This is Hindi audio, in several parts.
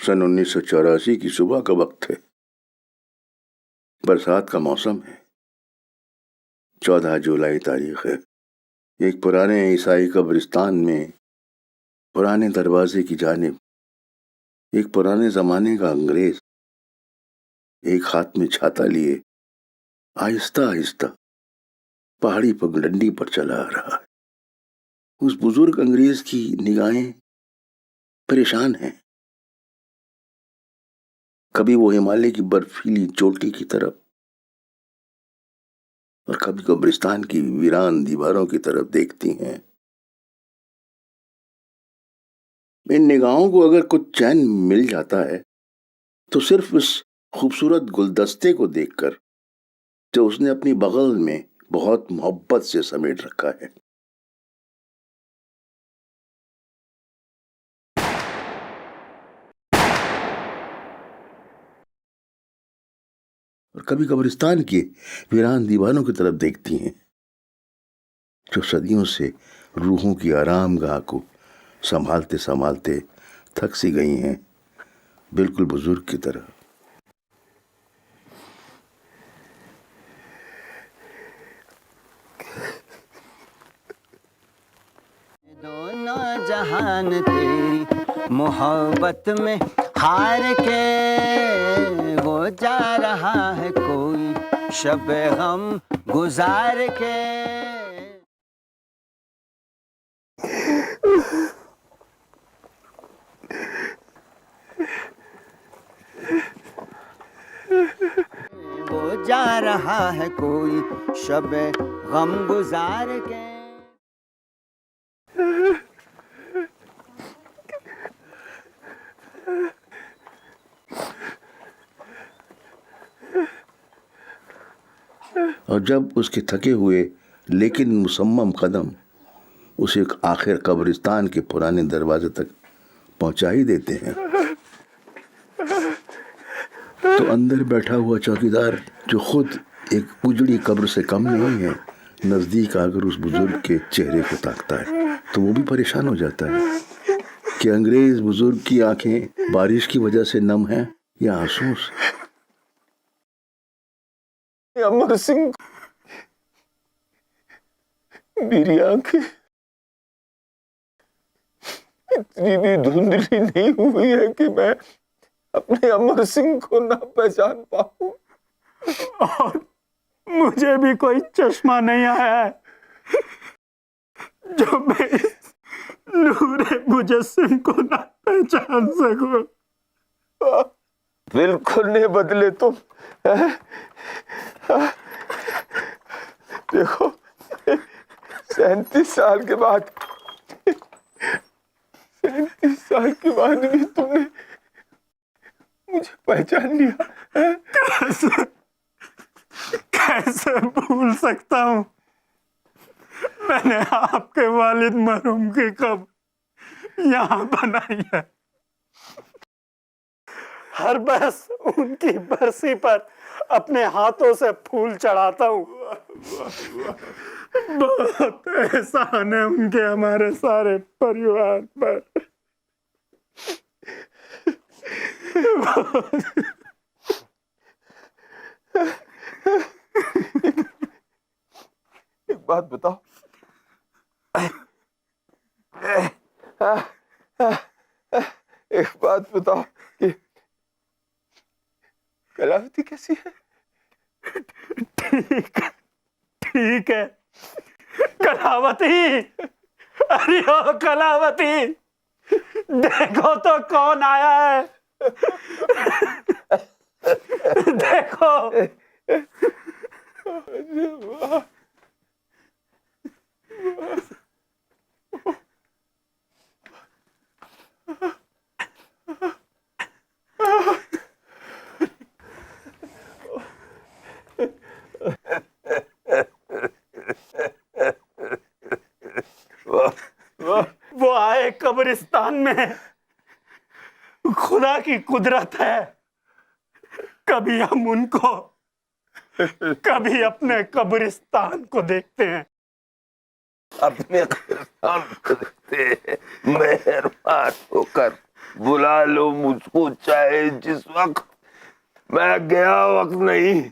सन 1984 की सुबह का वक्त है। बरसात का मौसम है। 14 जुलाई तारीख है। एक पुराने ईसाई कब्रिस्तान में पुराने दरवाजे की जानिब एक पुराने जमाने का अंग्रेज एक हाथ में छाता लिए आहिस्ता आहिस्ता पहाड़ी पगडंडी पर चला आ रहा है। उस बुजुर्ग अंग्रेज की निगाहें परेशान हैं। कभी वो हिमालय की बर्फीली चोटी की तरफ और कभी कब्रिस्तान की वीरान दीवारों की तरफ देखती हैं। इन निगाहों को अगर कुछ चैन मिल जाता है तो सिर्फ इस खूबसूरत गुलदस्ते को देखकर जो उसने अपनी बगल में बहुत मोहब्बत से समेट रखा है। और कभी कब्रिस्तान की वीरान दीवारों की तरफ देखती हैं जो सदियों से रूहों की आरामगाह को संभालते संभालते थक सी गई हैं, बिल्कुल बुजुर्ग की तरह। दोनों जहान तेरी मोहब्बत में हार के वो जा रहा है कोई शब गम गुजार के। वो जा रहा है कोई शब गम गुजार के। और जब उसके थके हुए लेकिन मुसम्मम कदम उसे आखिर कब्रिस्तान के पुराने दरवाजे तक पहुंचा ही देते हैं तो अंदर बैठा हुआ चौकीदार, जो खुद एक उजड़ी कब्र से कम नहीं है, नजदीक आकर उस बुजुर्ग के चेहरे को ताकता है तो वो भी परेशान हो जाता है कि अंग्रेज बुजुर्ग की आंखें बारिश की वजह से नम हैं या आंसू से। अमर सिंह, मेरी आंखें इतनी भी धुंधली नहीं हुई है कि मैं अपने अमर सिंह को ना पहचान पाऊं। और मुझे भी कोई चश्मा नहीं आया है जो मैं इस नूरे मुजस्सिम को ना पहचान सकूं। बिल्कुल नहीं बदले तुम। देखो 37 साल के बाद 37 साल के बाद भी तुमने मुझे पहचान लिया। कैसे भूल सकता हूं? मैंने आपके वालिद मरहूम की कब्र यहाँ बनाई है। हर बरस उनकी बरसी पर अपने हाथों से फूल चढ़ाता हूँ। बहुत एहसान है उनके हमारे सारे परिवार पर। एक बात बताओ, एक बात बताओ कि कलावती कैसी है? ठीक है कलावती। अरे ओ कलावती, देखो तो कौन आया है। देखो। वो आए कब्रिस्तान में। खुदा की कुदरत है, कभी हम उनको कभी अपने कब्रिस्तान को देखते हैं। अपने कब्रिस्तान को देखते हैं। मेहरबान होकर बुला लो मुझको चाहे जिस वक्त, मैं गया वक्त नहीं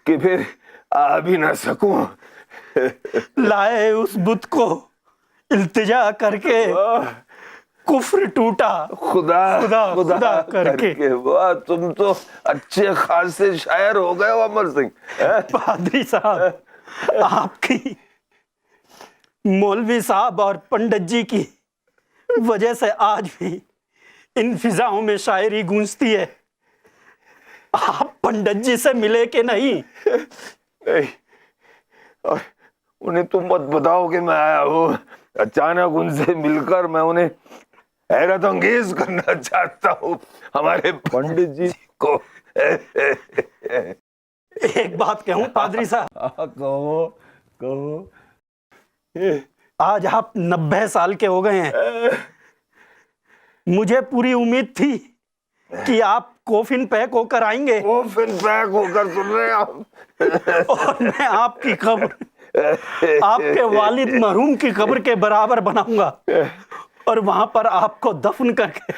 कि फिर आ भी ना सकूं। लाए उस बुत को इल्तिजा करके, कुफ्र टूटा खुदा खुदा खुदा खुदा करके। वाह, तुम तो अच्छे खासे शायर हो गए हो अमर सिंह। पादरी साहब, आपकी, मौलवी साहब और पंडित जी की वजह से आज भी इन फिजाओं में शायरी गूंजती है। आप पंडित जी से मिले कि नहीं? नहीं, और उन्हें तुम मत बताओ कि मैं आया हूँ। अचानक उनसे मिलकर मैं उन्हें हैरत अंगेज करना चाहता हूँ, हमारे पंडित जी को। एक बात कहूं पादरी साहब, कहो कहो। आज आप 90 साल के हो गए हैं। मुझे पूरी उम्मीद थी कि आप कोफिन पैक होकर आएंगे वो फिर पैक होकर सुन रहे हैं आप। और मैं आपकी कब्र आपके वालिद मरहूम की कब्र के बराबर बनाऊंगा और वहां पर आपको दफन करके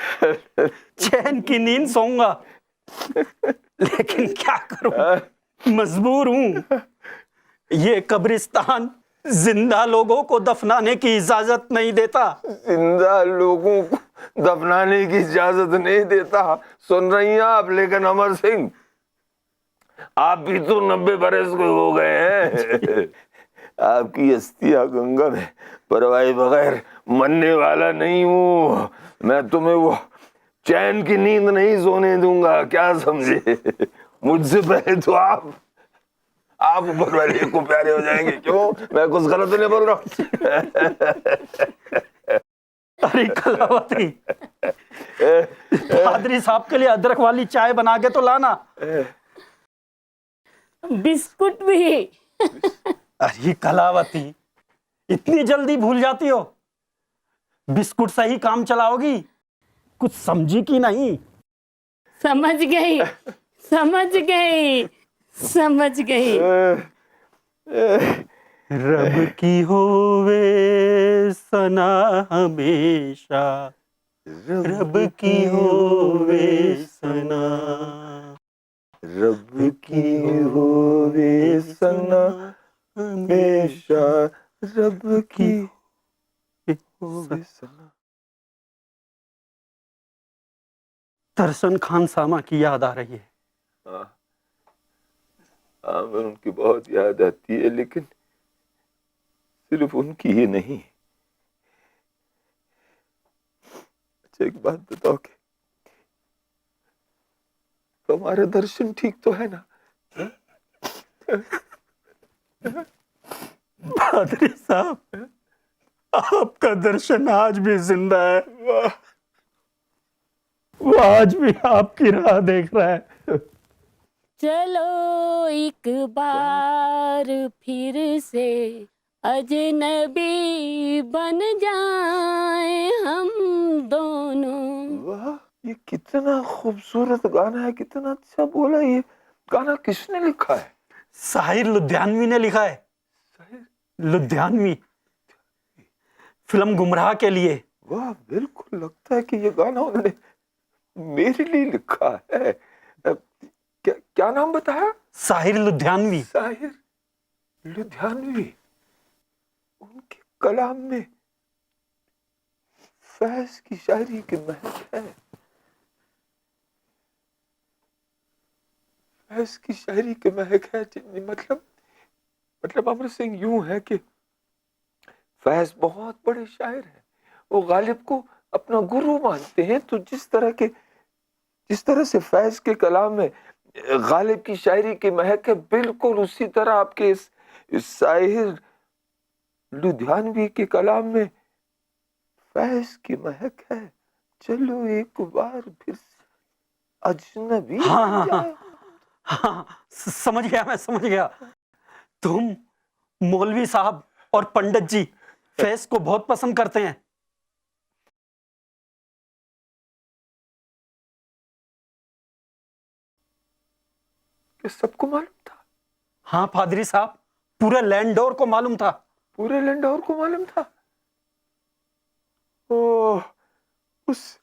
चैन की नींद सोऊंगा। लेकिन क्या करूं, मजबूर हूं। ये कब्रिस्तान जिंदा लोगों को दफनाने की इजाजत नहीं देता। जिंदा लोगों को दफनाने की इजाजत नहीं देता, सुन रही हैं आप? लेकिन अमर सिंह, आप भी तो 90 बरस के हो गए हैं। आपकी अस्थियां गंगा में परवाही बगैर मरने वाला नहीं हूं। मैं तुम्हें वो चैन की नींद नहीं सोने दूंगा, क्या समझे? मुझसे पहले तो आप ऊपर वाले को प्यारे हो जाएंगे। क्यों, मैं कुछ गलत नहीं बोल रहा हूँ? अरे कलावती, पादरी साहब के लिए अदरक वाली चाय बना के तो लाना। बिस्कुट भी। अरे कलावती, इतनी जल्दी भूल जाती हो? बिस्कुट से ही काम चलाओगी? कुछ समझी कि नहीं? समझ गई, समझ गई, समझ गई। रब की होवे सना हमेशा, रब की होवे सना, रब की होवे सना हमेशा, रब की होवे सना। दर्शन खान सामा की याद आ रही है। हाँ, मैं उनकी बहुत याद आती है, लेकिन सिर्फ उनकी ही नहीं। अच्छा, एक बात बताओ कि तुम्हारे दर्शन ठीक तो है ना? पादरी साहब, आपका दर्शन आज भी जिंदा है। वो आज भी आपकी राह देख रहा है। चलो एक बार फिर से अजनबी बन जाए हम दोनों। वाह, ये कितना खूबसूरत गाना है, कितना अच्छा बोला। ये गाना किसने लिखा है? साहिर लुधियानवी ने लिखा है। लुधियानवी, फिल्म गुमराह के लिए। वाह, बिल्कुल लगता है कि ये गाना उन्होंने मेरे लिए लिखा है। क्या नाम बताया? साहिर लुधियानवी। साहिर लुधियानवी। उनके कलाम में फैज की शायरी की महक है। फैज की शायरी की महक है। मतलब अमर सिंह, यूं है कि फैज बहुत बड़े शायर हैं। वो गालिब को अपना गुरु मानते हैं। तो जिस तरह से फैज के कलाम में गालिब की शायरी की महक है, बिल्कुल उसी तरह आपके इस साहिर लुधियानवी के कलाम में फैज की महक है। चलो एक बार फिर से अजनबी हाँ, बन जाए। हाँ, समझ गया, मैं समझ गया। तुम मौलवी साहब और पंडित जी फैज को बहुत पसंद करते हैं। कि सबको मालूम था? हाँ पादरी साहब, पूरे लैंडोर को मालूम था। पूरे लैंडोर को मालूम था? ओह, उस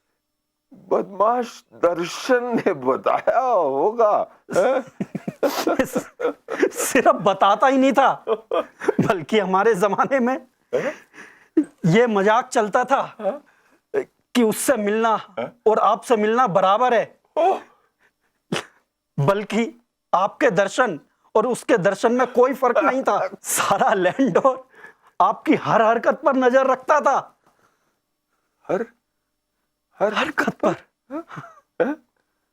बदमाश दर्शन ने बताया होगा, हैं? सिर्फ बताता ही नहीं था, बल्कि हमारे जमाने में ये मजाक चलता था कि उससे मिलना और आपसे मिलना बराबर है, बल्कि आपके दर्शन और उसके दर्शन में कोई फर्क नहीं था। सारा लैंडोर आपकी हर हरकत पर नजर रखता था। हर हरकत पर,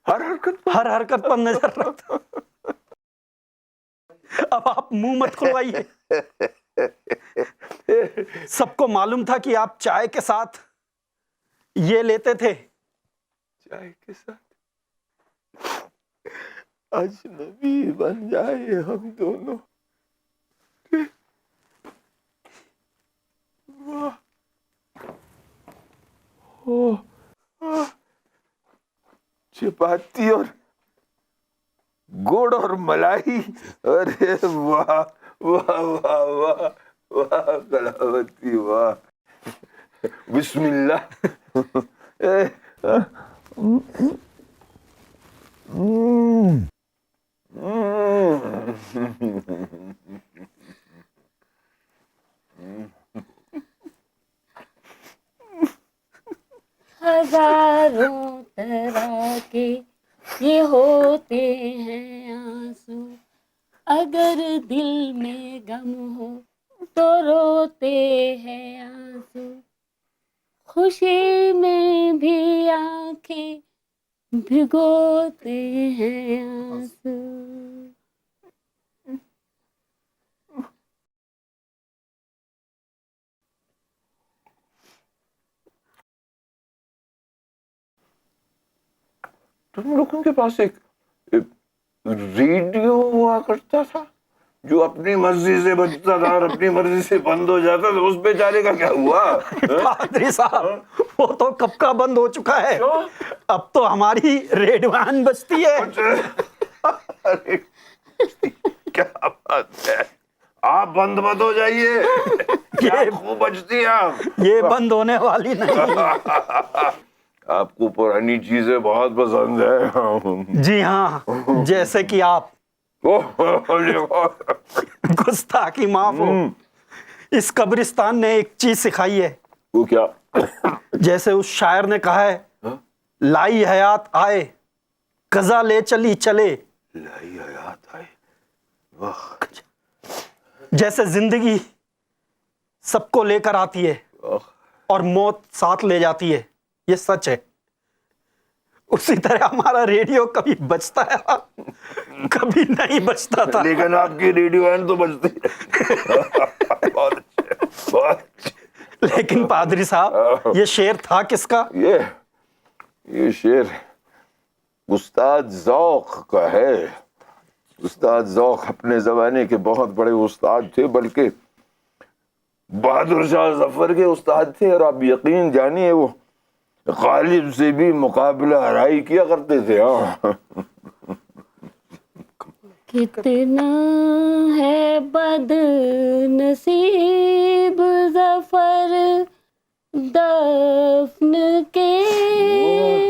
हर हरकत पर नजर रखता। अब आप मुंह मत खुलवाइए। सबको मालूम था कि आप चाय के साथ ये लेते थे। चाय के साथ अजनबी बन जाए हम दोनों। वाह, ओ, चपाती और गुड़ और मलाई, अरे वाह वाह वाह वाह वाह कलावती वाह, बिस्मिल्लाह। हजारों तरह के ये होते हैं आंसू, अगर दिल में गम हो तो रोते हैं आंसू, खुशी में भी आंखें भिगोते हैं आंसू। तुम लोगों के पास एक रेडियो हुआ करता था जो अपनी मर्जी से बजता था और अपनी मर्जी से बंद हो जाता था, उस बेचारे का क्या हुआ? पादरी साहब, वो तो कब का बंद हो चुका है। अब तो हमारी रेड वैन बजती है। अरे क्या बात है, आप बंद मत हो जाइए, क्या खूब बजती हैं आप। ये बंद होने वाली नहीं। आपको पुरानी चीजें बहुत पसंद है। जी हाँ, जैसे कि आप। गुस्ताखी माफ हो, इस कब्रिस्तान ने एक चीज सिखाई है। वो क्या? जैसे उस शायर ने कहा है, लाई हयात आए कजा ले चली चले। लाई हयात आए, वाह। जैसे जिंदगी सबको लेकर आती है और मौत साथ ले जाती है, ये सच है। उसी तरह हमारा रेडियो कभी बजता है, कभी नहीं बजता था। लेकिन आपकी रेडियो है तो बजती है। बहुत अच्छे, बहुत अच्छे। लेकिन पादरी साहब, ये शेर था किसका? ये शेर उस्ताद ज़ौक़ का है। उस्ताद ज़ौक़ अपने जमाने के बहुत बड़े उस्ताद थे, बल्कि बहादुर शाह जफर के उस्ताद थे, और आप यकीन जानिए वो गालिब से भी मुकाबला हराई किया करते थे। कितना है बदनसीब जफर दफन के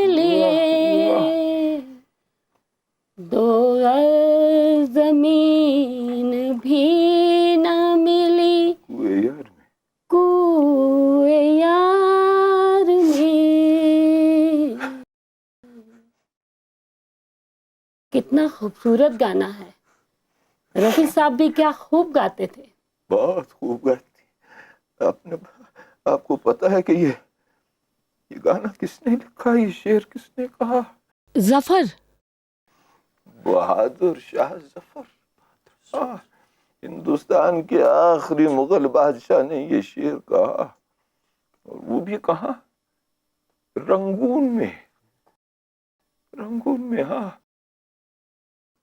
लिए, दो जमीन भी न मिली कुए यार में। कितना खूबसूरत गाना है। रफी साहब भी क्या खूब गाते थे। बहुत खूब गाती। आपको पता है कि ये गाना किसने लिखा, ये शेर किसने कहा? जफर, बहादुर शाह जफर। हिंदुस्तान के आखिरी मुगल बादशाह ने ये शेर कहा, और वो भी कहा रंगून में। हाँ।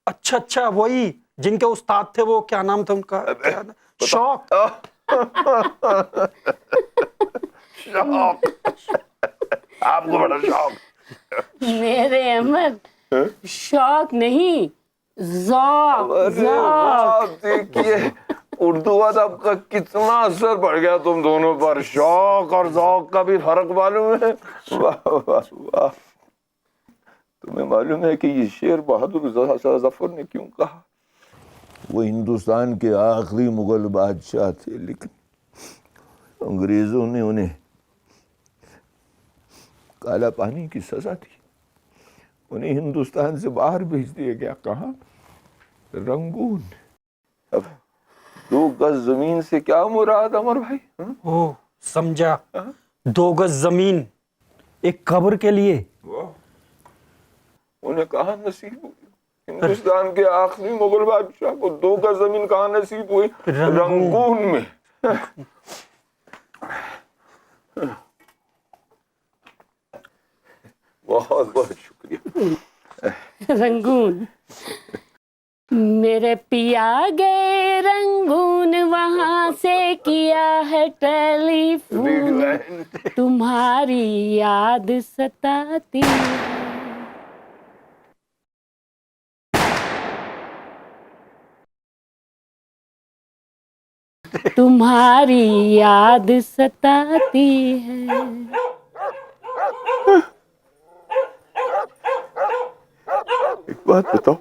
अच्छा, वही जिनके उस्ताद थे, वो क्या नाम था उनका? शौक। शौक, आपको बड़ा शौक। मेरे अहमद, शौक नहीं, ज़ौक़। देखिए उर्दू अदब का कितना असर पड़ गया तुम दोनों पर। शौक और ज़ौक़ का भी फर्क मालूम है। वाह वाह वाह। तुम्हें मालूम है कि ये शेर बहादुर जफर ने क्यों कहा? वो हिंदुस्तान के आखिरी मुगल बादशाह थे, लेकिन अंग्रेजों ने उन्हें काला पानी की सजा दी, उन्हें हिंदुस्तान से बाहर भेज दिया गया। कहाँ? रंगून। अब 2 गज जमीन से क्या मुराद अमर भाई? ओ समझा, 2 गज जमीन एक कब्र के लिए। उन्हें कहाँ नसीब हुई? हिंदुस्तान के आखिरी मुगल बादशाह को 2 गज जमीन कहाँ नसीब हुई? रंगून में। बहुत बहुत शुक्रिया। रंगून, मेरे पिया गए रंगून, वहां से किया है टेलीफोन, तुम्हारी याद सताती है। तुम्हारी याद सताती है। एक बात बताओ,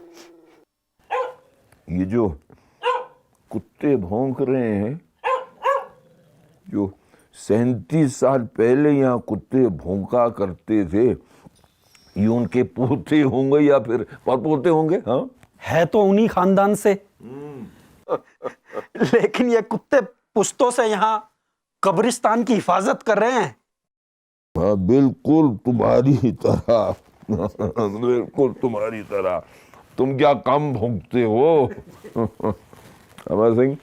ये जो कुत्ते भौंक रहे हैं, जो 37 साल पहले यहाँ कुत्ते भौंका करते थे, ये उनके पोते होंगे या फिर परपोते होंगे? हाँ, है तो उन्हीं खानदान से। लेकिन ये कुत्ते पुश्तों से यहाँ कब्रिस्तान की हिफाजत कर रहे हैं। हाँ, बिल्कुल तुम्हारी तरह। बिल्कुल तुम्हारी तरह। तुम क्या कम भोंकते हो? अमर सिंह,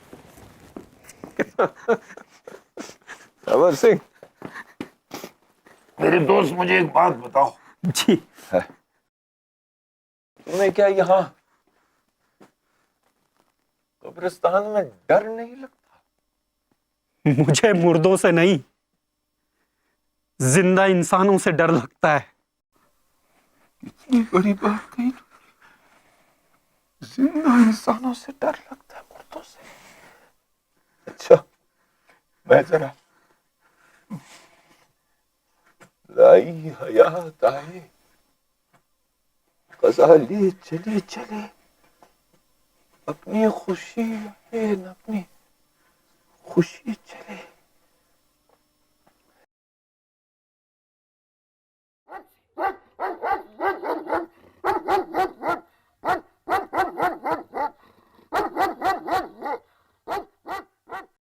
अमर सिंह, मेरे दोस्त, मुझे एक बात बताओ। जी। तुम्हें क्या यहाँ कब्रिस्तान में डर नहीं लगता? मुझे मुर्दों से नहीं, जिंदा इंसानों से डर लगता है। इतनी बड़ी बात कही तुमने। जिंदा इंसानों से डर लगता है, मुर्दों से? अच्छा, मैं जरा लाई हयात आए कज़ा लिए चले चले, अपनी खुशी है न अपनी खुशी चले।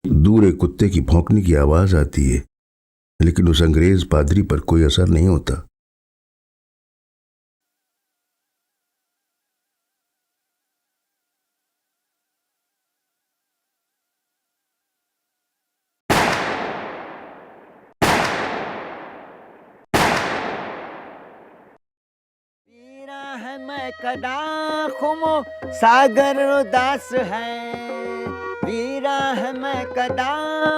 दूर एक कुत्ते की भौंकने की आवाज आती है, लेकिन उस अंग्रेज पादरी पर कोई असर नहीं होता। वीरा है मैं कदा खुमो सागर उदास है, वीरा है मैं कदा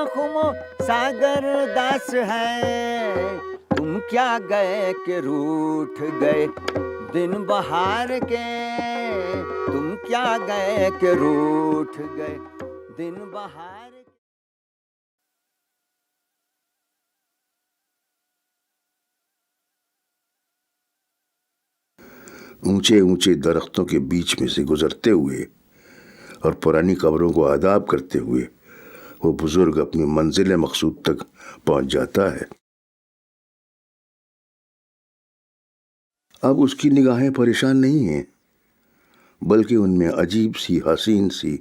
खुमो सागर उदास है। तुम क्या गए कि रूठ गए दिन बहार के, तुम क्या गए कि रूठ गए दिन बहार के। ऊंचे ऊंचे दरख्तों के बीच में से गुजरते हुए और पुरानी कब्रों को आदाब करते हुए वो बुजुर्ग अपनी मंजिल मकसूद तक पहुंच जाता है। अब उसकी निगाहें परेशान नहीं हैं, बल्कि उनमें अजीब सी हसीन सी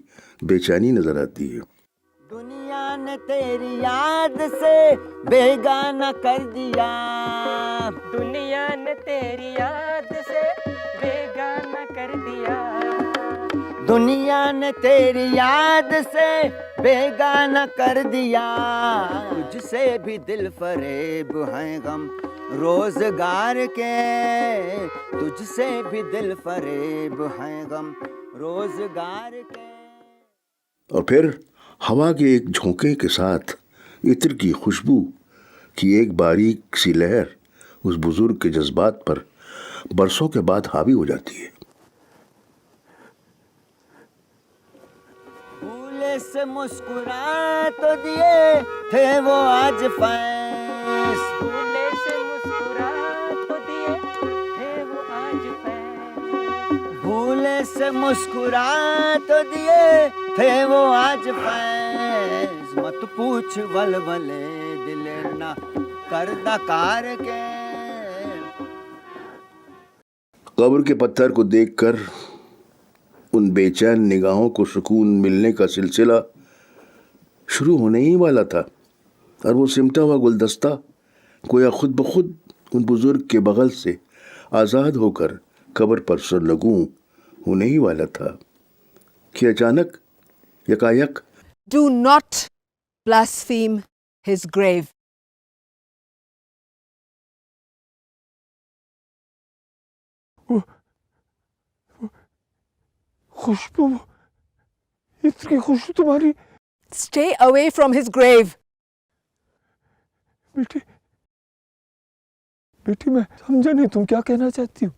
बेचैनी नजर आती है। दुनिया ने तेरी याद से बेगाना कर दिया, दुनिया ने तेरी याद से बेगाना कर दिया, दुनिया ने तेरी याद से बेगाना कर दिया। तुझसे भी दिल फरेब हैं गम रोजगार के, तुझसे भी दिल फरेब हैं गम रोजगार के। और फिर हवा के एक झोंके के साथ इत्र की खुशबू की एक बारीक सी लहर उस बुजुर्ग के जज्बात पर बरसों के बाद हावी हो जाती है। भूले से मुस्कुरा तो दिए थे वो आज फैस, भूले से मुस्कुरा तो दिए थे वो आज से मुस्कुरा तो दिए थे वो आज फैज, मत पूछ वलवले दिल ना करदा कार के। कब्र के पत्थर को देखकर उन बेचैन निगाहों को सुकून मिलने का सिलसिला शुरू होने ही वाला था, और वो सिमटा हुआ गुलदस्ता गोया खुद ब खुद उन बुजुर्ग के बगल से आज़ाद होकर कब्र पर सरनगू होने ही वाला था कि अचानक यकायक Do not blaspheme his grave. खुशबू, इतनी खुशबू तुम्हारी। Stay away from his grave. बेटी, बेटी मैं समझा नहीं तुम क्या कहना चाहती हो।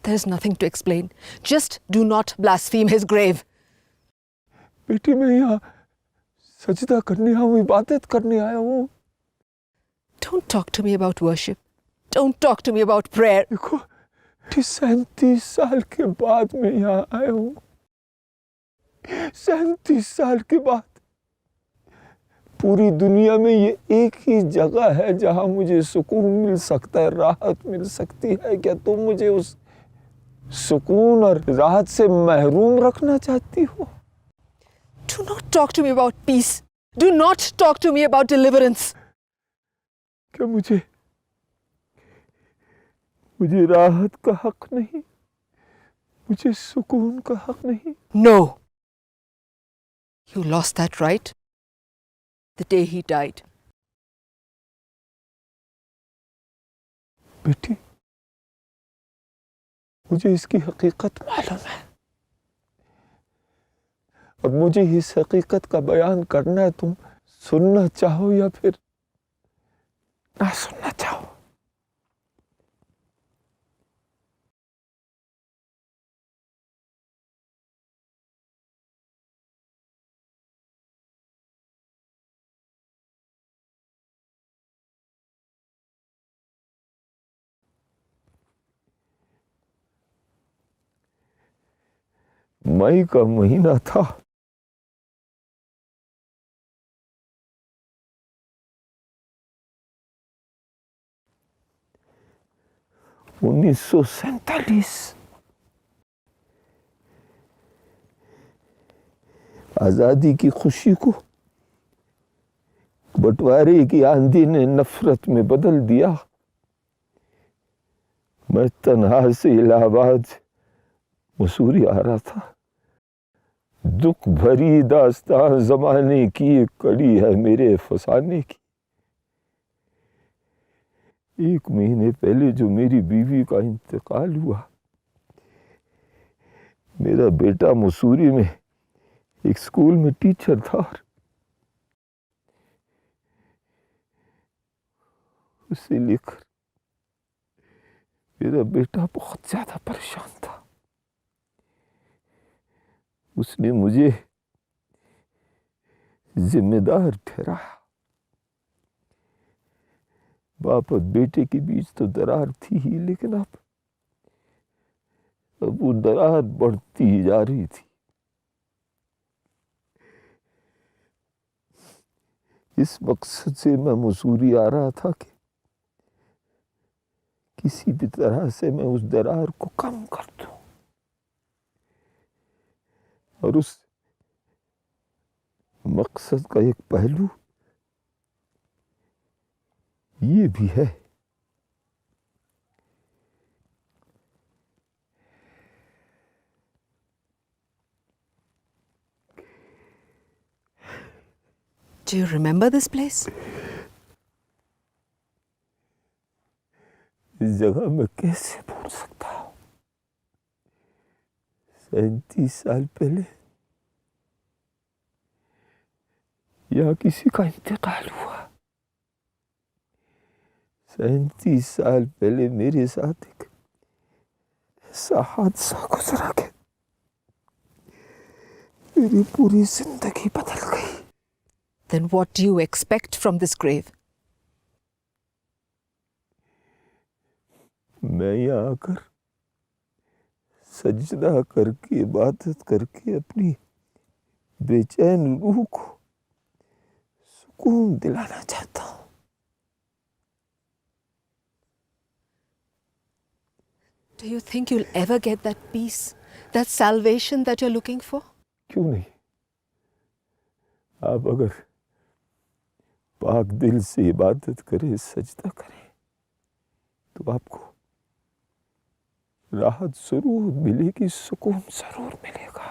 There's nothing to explain. Just do not blaspheme his grave. बेटी मैं यहाँ सजदा करने आया हूँ, इबादत करने आया हूँ। Don't talk to me about worship. Don't talk to me about prayer. देखो 37 साल के बाद मैं यहाँ आया हूँ, 37 साल के बाद। पूरी दुनिया में ये एक ही जगह है जहाँ मुझे सुकून मिल सकता है, राहत मिल सकती है। क्या तुम मुझे उस सुकून और राहत से महरूम रखना चाहती हो? Do not talk to me about peace. Do not talk to me about deliverance. क्या मुझे राहत का हक नहीं? मुझे सुकून का हक नहीं? No. You lost that right the day he died. बेटी, मुझे इसकी हकीकत मालूम है, और मुझे इस हकीकत का बयान करना है। तुम सुनना चाहो या फिर ना सुनना चाहो। मई का महीना था। $1947। आजादी की खुशी को बंटवारे की आंधी ने नफरत में बदल दिया। मैं तन्हा से इलाहाबाद मसूरी आ रहा था। दुख भरी दास्तान जमाने की एक कड़ी है मेरे फसाने की। 1 महीने पहले जो मेरी बीवी का इंतकाल हुआ, मेरा बेटा मसूरी में एक स्कूल में टीचर था, उसे लेकर मेरा बेटा बहुत ज्यादा परेशान था। उसने मुझे जिम्मेदार ठहराया। बाप और बेटे के बीच तो दरार थी ही, लेकिन अब वो दरार बढ़ती ही जा रही थी। इस मकसद से मैं मसूरी आ रहा था कि किसी भी तरह से मैं उस दरार को कम कर दूं, और उस मकसद का एक पहलू ये भी है Do you remember this place? इस जगह मैं कैसे भूल सकता हूं? 37 साल पहले यहाँ किसी का इंतकाल हुआ। 37 साल पहले मेरे साथ एक ऐसा हादसा गुजरा कि मेरी पूरी जिंदगी बदल गई। Then what do you expect from this grave? मैं यहाँ आकर सजदा करके इबादत करके अपनी बेचैन रूह को सुकून दिलाना चाहता हूं। Do you think you'll ever get that peace, that salvation that you're looking for? क्यों नहीं? आप अगर पाक दिल से इबादत करें, सजदा करें, तो आपको राहत जरूर मिलेगी, सुकून जरूर मिलेगा।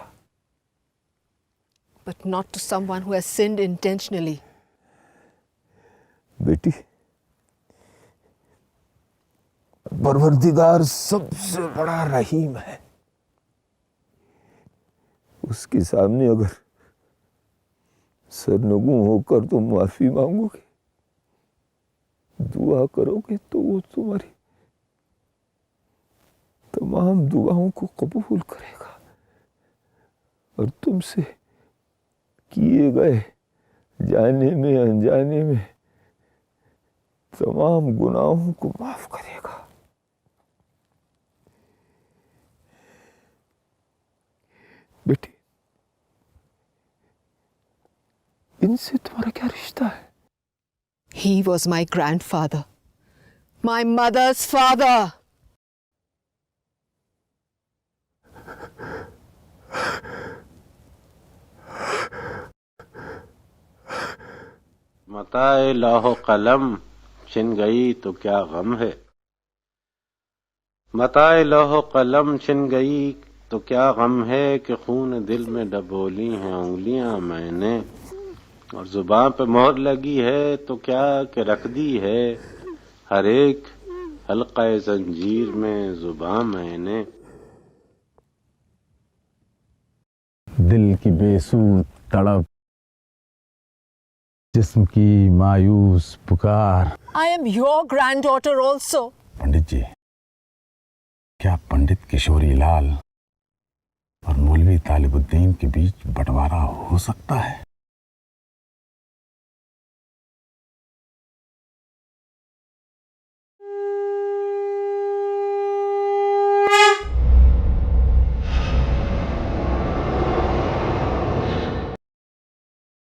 But not to someone who has sinned intentionally. बेटी, परवरदिगार सबसे बड़ा रहीम है। उसके सामने अगर सरनगू होकर तुम माफी मांगोगे, दुआ करोगे, तो वो तुम्हारी तमाम दुआओं को कबूल करेगा और तुमसे किए गए जाने में अनजाने में तमाम गुनाहों को माफ करेगा। बेटी, इनसे तुम्हारा क्या रिश्ता है? He was my grandfather, my mother's father. मताए लौह कलम छिन गई तो क्या गम है, मताए लौह कलम छिन गई तो क्या गम है कि खून दिल में डबोली हैं उंगलियां मैंने, और जुबान पे मोहर लगी है तो क्या कि रख दी है हर एक हल्का जंजीर में जुबान मैंने। दिल की बेसूर तड़प, जिस्म की मायूस पुकार। I am your granddaughter also. पंडित जी, क्या पंडित किशोरी लाल और मौलवी तालिबुद्दीन के बीच बंटवारा हो सकता है?